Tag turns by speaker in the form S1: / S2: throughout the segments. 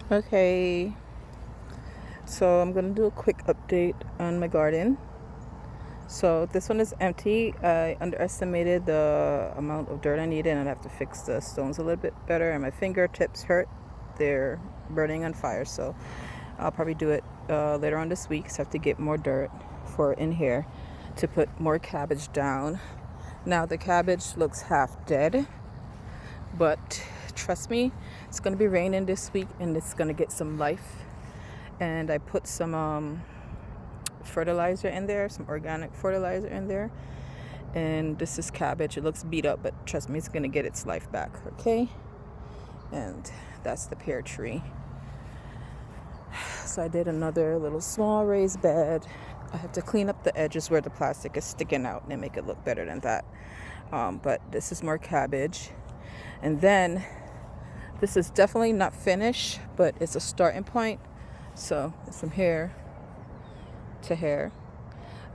S1: Okay, so I'm gonna do a quick update on my garden. So this one is empty. I underestimated the amount of dirt I needed, and I have to fix the stones a little bit better. And my fingertips hurt; they're burning on fire. So I'll probably do it later on this week. So I have to get more dirt for in here to put more cabbage down. Now the cabbage looks half dead, but trust me, it's gonna be raining this week, and it's gonna get some life. And I put some fertilizer in there, some organic fertilizer in there. And this is cabbage. It looks beat up, but trust me, it's gonna get its life back, okay? And that's the pear tree. So I did another little small raised bed. I have to clean up the edges where the plastic is sticking out and make it look better than that. But this is more cabbage. And then this is definitely not finished, but it's a starting point. So it's from here to here.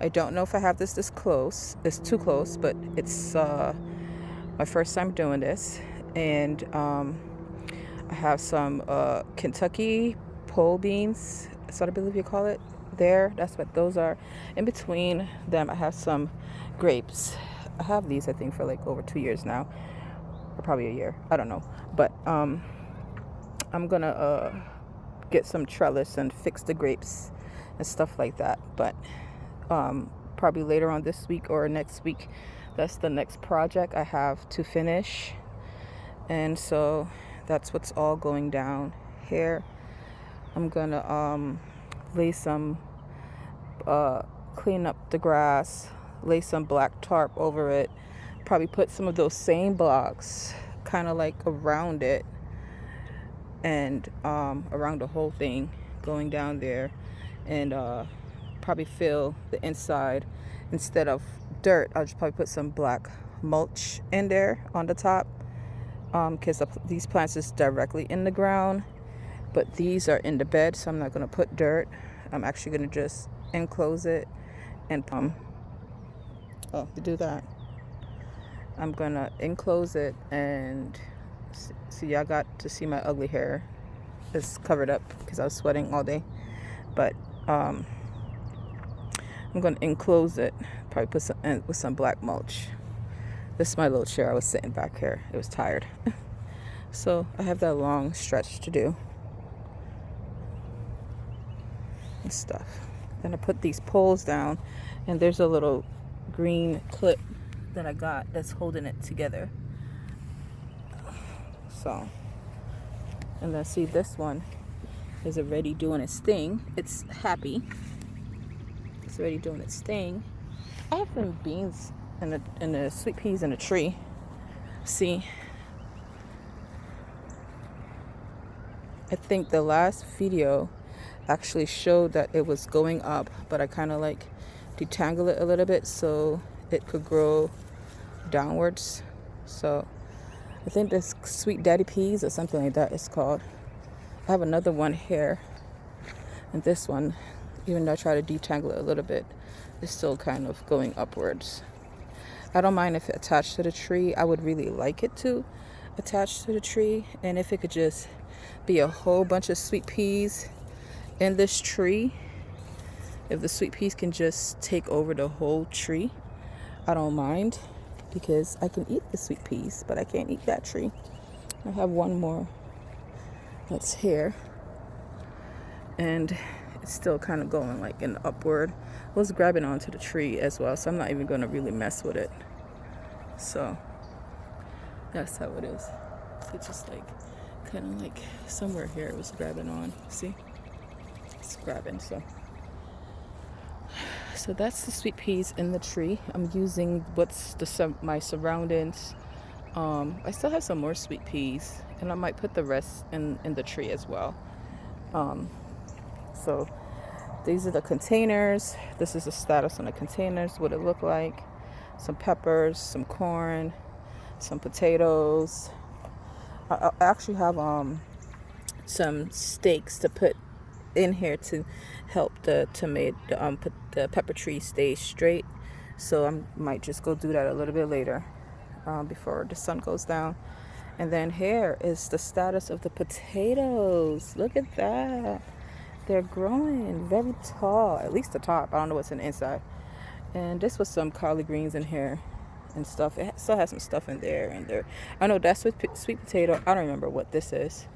S1: I don't know if I have this close. It's too close, but it's my first time doing this. And I have some Kentucky pole beans. That's what I believe you call it there. That's what those are. In between them, I have some grapes. I have these, I think, for like over 2 years now, or probably a year. I don't know. But I'm gonna get some trellis and fix the grapes and stuff like that. But probably later on this week or next week, that's the next project I have to finish. And so that's what's all going down here. I'm gonna lay some clean up the grass, lay some black tarp over it, probably put some of those same blocks kind of like around it, and around the whole thing going down there, and probably fill the inside. Instead of dirt, I'll just probably put some black mulch in there on the top, because these plants is directly in the ground, but these are in the bed, so I'm not going to put dirt. I'm actually going to just enclose it and to do that, I'm going to enclose it. And see, y'all got to see my ugly hair. It's covered up because I was sweating all day. But I'm going to enclose it, probably put some with some black mulch. This is my little chair. I was sitting back here. It was tired. So I have that long stretch to do and stuff. Then I put these poles down, and there's a little green clip that I got that's holding it together. So, and then see, this one is already doing its thing. It's happy. It's already doing its thing. I have some beans and the sweet peas in a tree. See, I think the last video actually showed that it was going up, but I kind of like detangle it a little bit so it could grow downwards. So I think this sweet daddy peas or something like that it's called. I have another one here, and this one, even though I try to detangle it a little bit, is still kind of going upwards. I don't mind if it attached to the tree. I would really like it to attach to the tree, and if it could just be a whole bunch of sweet peas in this tree, if the sweet peas can just take over the whole tree, I don't mind, because I can eat the sweet peas, but I can't eat that tree. I have one more that's here, and it's still kind of going like an upward. I was grabbing onto the tree as well, so I'm not even going to really mess with it. So that's how it is. It's just like kind of like somewhere here it was grabbing on. See, it's grabbing. So that's the sweet peas in the tree. I'm using what's my surroundings. I still have some more sweet peas, and I might put the rest in the tree as well. So these are the containers. This is the status on the containers, what it looked like. Some peppers, some corn, some potatoes. I actually have some steaks to put in here to help the pepper tree stay straight. So I might just go do that a little bit later, before the sun goes down. And then here is the status of the potatoes. Look at that. They're growing very tall, at least the top. I don't know what's in the inside. And this was some collard greens in here and stuff. It still has some stuff in there. And there, I know that's with sweet potato. I don't remember what this is.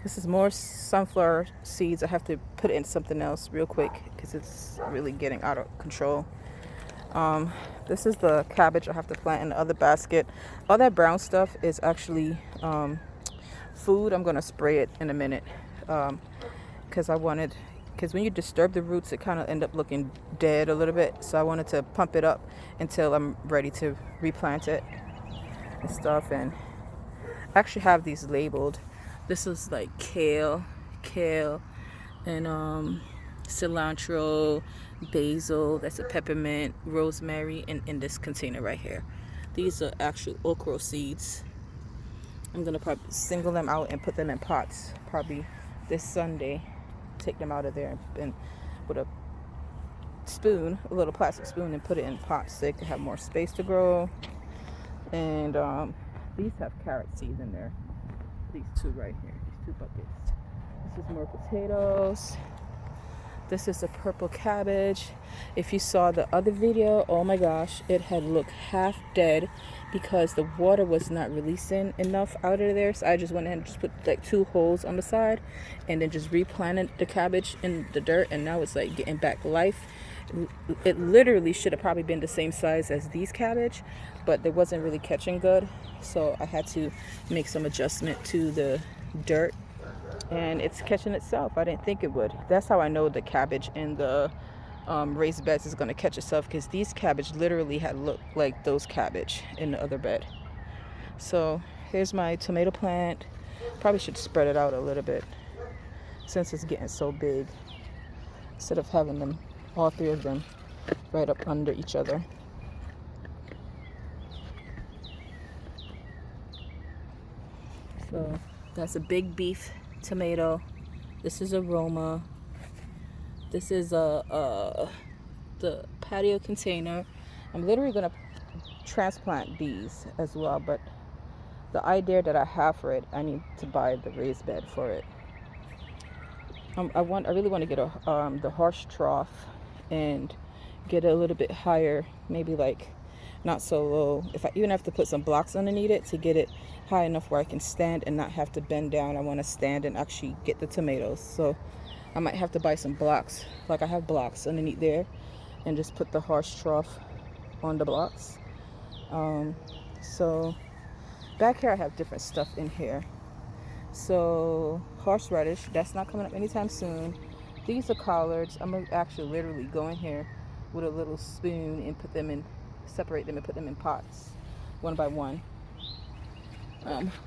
S1: This is more sunflower seeds. I have to put it in something else real quick because it's really getting out of control. This is the cabbage I have to plant in the other basket. All that brown stuff is actually food. I'm going to spray it in a minute because when you disturb the roots, it kind of end up looking dead a little bit. So I wanted to pump it up until I'm ready to replant it and stuff. And I actually have these labeled. This is like kale, and cilantro, basil, that's a peppermint, rosemary, and in this container right here. These are actual okra seeds. I'm gonna probably single them out and put them in pots probably this Sunday. Take them out of there and with a spoon, a little plastic spoon, and put it in pots so they can have more space to grow. And these have carrot seeds in there. These two right here, these two buckets. This is more potatoes. This is a purple cabbage. If you saw the other video, oh my gosh, it had looked half dead because the water was not releasing enough out of there. So I just went ahead and just put like 2 holes on the side and then just replanted the cabbage in the dirt, and now it's like getting back life. It literally should have probably been the same size as these cabbage, but it wasn't really catching good. So I had to make some adjustment to the dirt, and it's catching itself. I didn't think it would. That's how I know the cabbage in the raised beds is going to catch itself, because these cabbage literally had looked like those cabbage in the other bed. So here's my tomato plant. Probably should spread it out a little bit since it's getting so big, instead of having them, all 3 of them, right up under each other. So that's a big beef tomato. This is aroma. This is the patio container. I'm literally gonna transplant these as well, but the idea that I have for it, I need to buy the raised bed for it. I really want to get the horse trough and get it a little bit higher, maybe like not so low. If I even have to put some blocks underneath it to get it high enough where I can stand and not have to bend down. I want to stand and actually get the tomatoes. So I might have to buy some blocks. Like I have blocks underneath there, and just put the horse trough on the blocks. So back here I have different stuff in here. So horseradish, that's not coming up anytime soon. These are collards. I'm gonna actually literally go in here with a little spoon and put them in, separate them and put them in pots, one by one.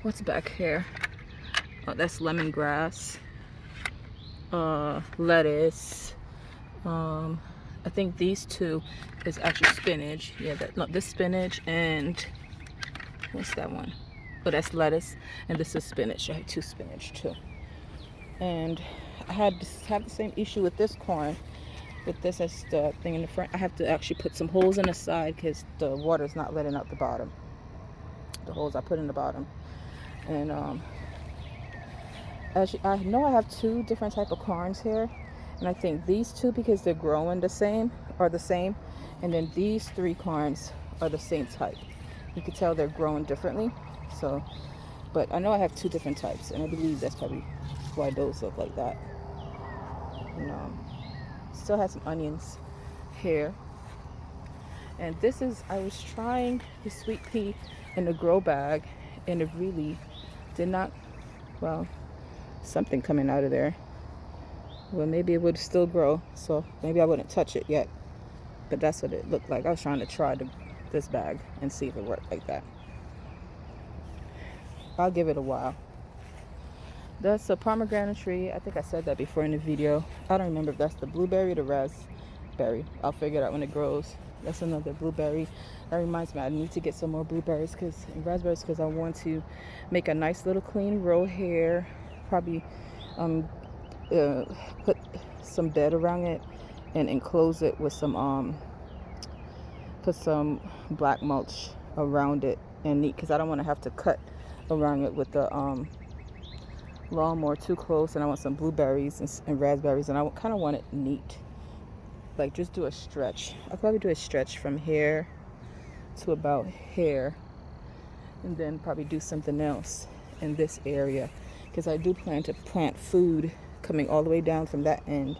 S1: What's back here? Oh, that's lemongrass, lettuce. I think these 2 is actually spinach. Yeah, this spinach, and what's that one? Oh, that's lettuce, and this is spinach. I have 2 spinach too. And I have the same issue with this corn. With this as the thing in the front, I have to actually put some holes in the side because the water is not letting out the bottom. The holes I put in the bottom. And I know I have 2 different type of corns here, and I think these 2, because they're growing the same, are the same, and then these 3 corns are the same type. You can tell they're growing differently. So, but I know I have 2 different types, and I believe that's probably why those look like that. And still has some onions here. And this is, I was trying the sweet pea in the grow bag, and it really did not, well, something coming out of there. Well, maybe it would still grow, so maybe I wouldn't touch it yet. But that's what it looked like. I was trying to try this bag and see if it worked like that. I'll give it a while. That's a pomegranate tree. I think I said that before in the video. I don't remember if that's the blueberry or the raspberry. I'll figure it out when it grows. That's another blueberry. That reminds me, I need to get some more blueberries and raspberries, because I want to make a nice little clean row here. Probably put some bed around it and enclose it with some put some black mulch around it and neat because I don't want to have to cut around it with the lawnmower too close. And I want some blueberries and raspberries, and I kind of want it neat. Like just do a stretch. I'll probably do a stretch from here to about here, and then probably do something else in this area because I do plan to plant food coming all the way down from that end,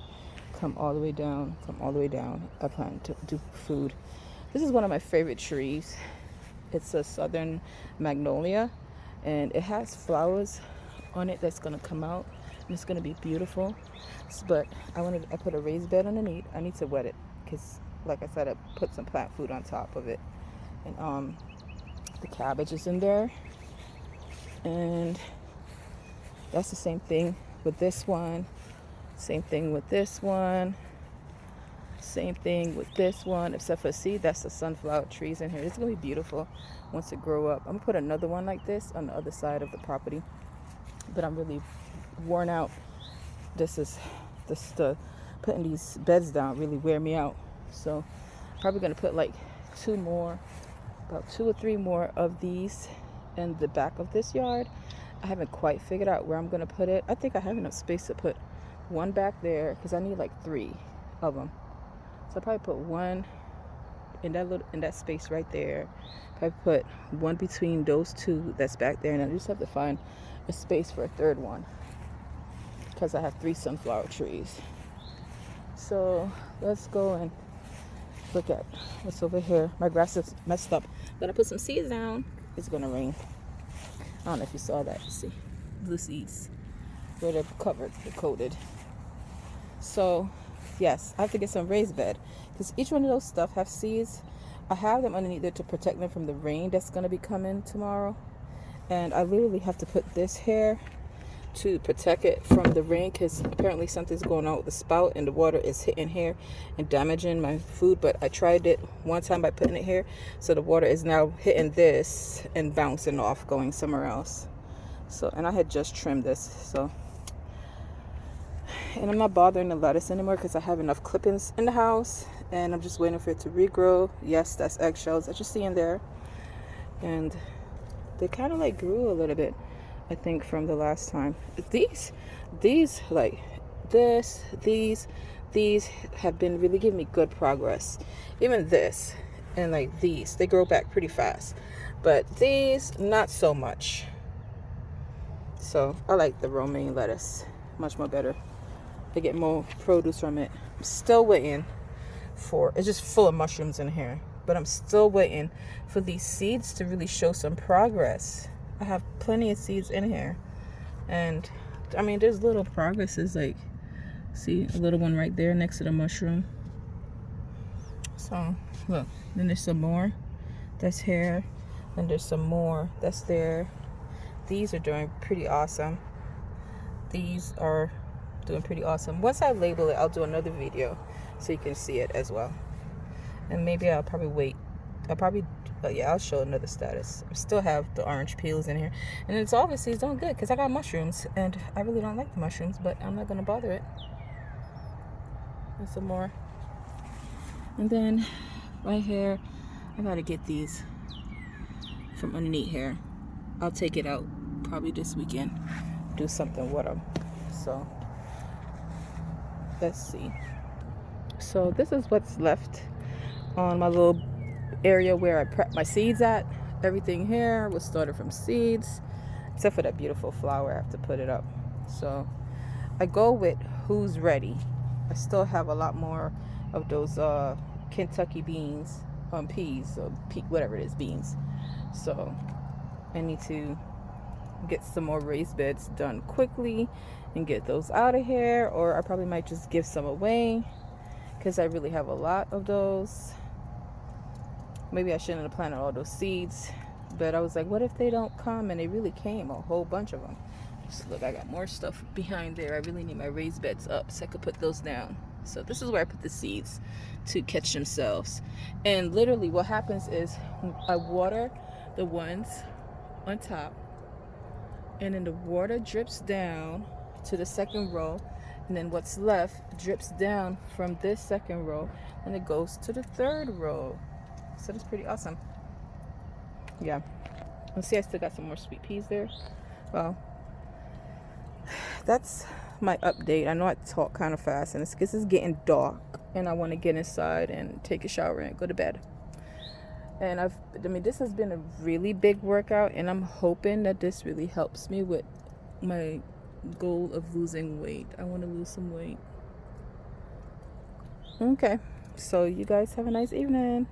S1: come all the way down. I plan to do food. This is one of my favorite trees. It's a southern magnolia, and it has flowers on it that's gonna come out, and it's gonna be beautiful. But I put a raised bed underneath. I need to wet it because, like I said, I put some plant food on top of it, and the cabbage is in there, and that's the same thing with this one. Same thing with this one. Same thing with this one, except for, see, that's the sunflower trees in here. It's gonna be beautiful once it grow up. I'm gonna put another one like this on the other side of the property, but I'm really worn out. Putting these beds down really wear me out. So probably gonna put like about 2 or 3 more of these in the back of this yard. I haven't quite figured out where I'm gonna put it. I think I have enough space to put one back there because I need like 3 of them. So I'll probably put one in that space right there. Probably put one between those 2 that's back there, and I just have to find a space for a 3rd one because I have 3 sunflower trees. So let's go and look at what's over here. My grass is messed up. But I put some seeds down. It's gonna rain. I don't know if you saw that. See, blue seeds where they're covered, they're coated. So yes, I have to get some raised bed because each one of those stuff have seeds. I have them underneath there to protect them from the rain that's going to be coming tomorrow, and I literally have to put this here to protect it from the rain because apparently something's going on with the spout and the water is hitting here and damaging my food. But I tried it one time by putting it here, so the water is now hitting this and bouncing off going somewhere else. So, and I had just trimmed this, so, and I'm not bothering the lettuce anymore because I have enough clippings in the house, and I'm just waiting for it to regrow. Yes, that's eggshells that you see in there, and they kind of like grew a little bit, I think, from the last time. These like these have been really giving me good progress. Even this and like these, they grow back pretty fast, but these not so much. So I like the romaine lettuce much more better. I get more produce from it. I'm still waiting for, it's just full of mushrooms in here, but I'm still waiting for these seeds to really show some progress. I have plenty of seeds in here, and I mean there's little progresses, like see a little one right there next to the mushroom. So look, then there's some more that's here, and there's some more that's there. These are doing pretty awesome. These are doing pretty awesome. Once I label it, I'll do another video so you can see it as well. And maybe I'll probably wait. I'll show another status. I still have the orange peels in here, and it's obviously doing good because I got mushrooms, and I really don't like the mushrooms, but I'm not gonna bother it. And some more. And then right here, I gotta get these from underneath here. I'll take it out probably this weekend, do something with them. So let's see. So this is what's left on my little area where I prep my seeds at. Everything here was started from seeds, except for that beautiful flower. I have to put it up. So I go with who's ready. I still have a lot more of those Kentucky beans, peas, or whatever it is, beans. So I need to get some more raised beds done quickly and get those out of here, or I probably might just give some away because I really have a lot of those. Maybe I shouldn't have planted all those seeds, but I was like, what if they don't come? And they really came, a whole bunch of them. Just look, I got more stuff behind there. I really need my raised beds up so I could put those down. So this is where I put the seeds to catch themselves. And literally what happens is I water the ones on top, and then the water drips down to the second row, and then what's left drips down from this second row, and it goes to the third row. So that's pretty awesome. Yeah. And see, I still got some more sweet peas there. Well, that's my update. I know I talk kind of fast, and it's because it's getting dark, and I want to get inside and take a shower and go to bed. And I mean, this has been a really big workout, and I'm hoping that this really helps me with my goal of losing weight. I want to lose some weight. Okay, so you guys have a nice evening.